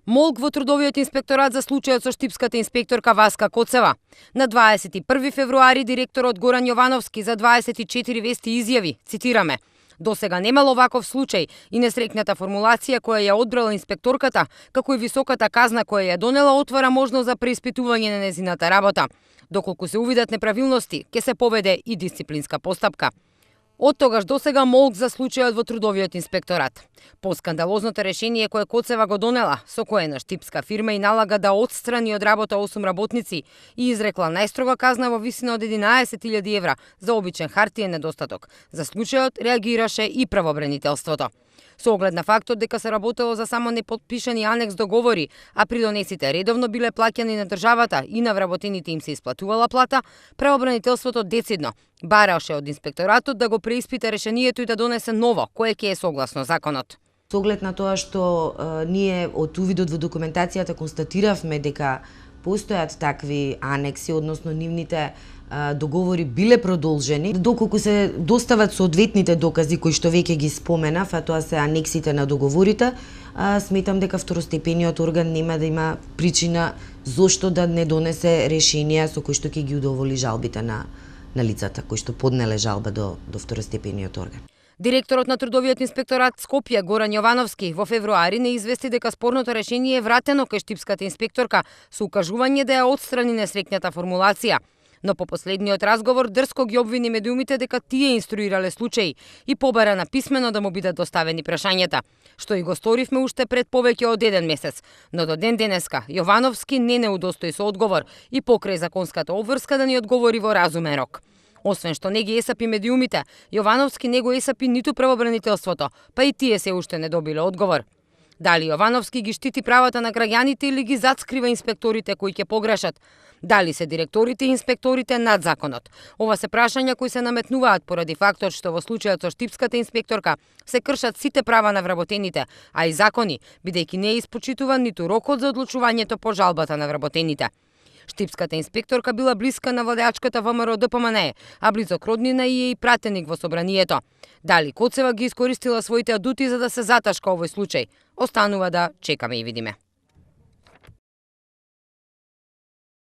Молк во трудовиот инспекторат за случајот со штипската инспекторка Васка Коцева. На 21 февруари директорот Горан Јовановски за 24 вести изјави, цитираме: "До сега немало ваков случај и несрекната формулација која ја одбрала инспекторката, како и високата казна која ја донела отвара можност за преиспитување на незината работа. Доколку се увидат неправилности, ќе се поведе и дисциплинска постапка." Од тогаш до сега молк за случајот во трудовиот инспекторат. По скандалозното решение кое Коцева го донела, со кое на штипска фирма и налага да отстрани од работа 8 работници и изрекла најстрога казна во висина од 11.000 евра за обичен хартиен недостаток, за случајот реагираше и правобранителството. Со оглед на фактот дека се работело за само неподпишани анекс договори, а придонесите редовно биле плаќани на државата и на вработените им се исплатувала плата, правобранителството децидно бараше од инспекторатот да го преиспита решението и да донесе ново, кое ќе е согласно законот. Со оглед на тоа што ние од увидот во документацијата констатиравме дека постојат такви анекси, односно нивните договори биле продолжени, доколку се достават соодветните докази кои што веќе ги споменав, а тоа се анексите на договорите, сметам дека второстепениот орган нема да има причина зошто да не донесе решенија со кои што ќе ги удоволи жалбите на лицата кои што поднеле жалба до второстепениот орган. Директорот на трудовиот инспекторат Скопје Горан Јовановски во февруари не извести дека спорното решение е вратено кај штипската инспекторка со укажување да ја отстрани несрекната формулација. Но по последниот разговор дрско ги обвини медиумите дека тие инструирале случаи и побара на писмено да му бидат доставени прашањата, што и го сторивме уште пред повеќе од 1 месец. Но до ден денеска Јовановски не удостои со одговор и покрај законската обврска да ни одговори во разумен рок. Освен што не ги есапи медиумите, Јовановски не го есапи ниту правобранителството, па и тие се уште не добиле одговор. Дали Јовановски ги штити правата на граѓаните или ги затскрива инспекторите кои ќе погрешат? Дали се директорите и инспекторите над законот? Ова се прашања кои се наметнуваат поради фактот што во случајот со штипската инспекторка се кршат сите права на вработените, а и закони, бидејќи не е испочитуван ниту рокот за одлучувањето по жалбата на вработените. Штипската инспекторка била блиска на владеачката ВМРО ДПМНЕ, а близок роднина и е и пратеник во собранието. Дали Коцева ги искористила своите адути за да се заташка овој случај? Останува да чекаме и видиме.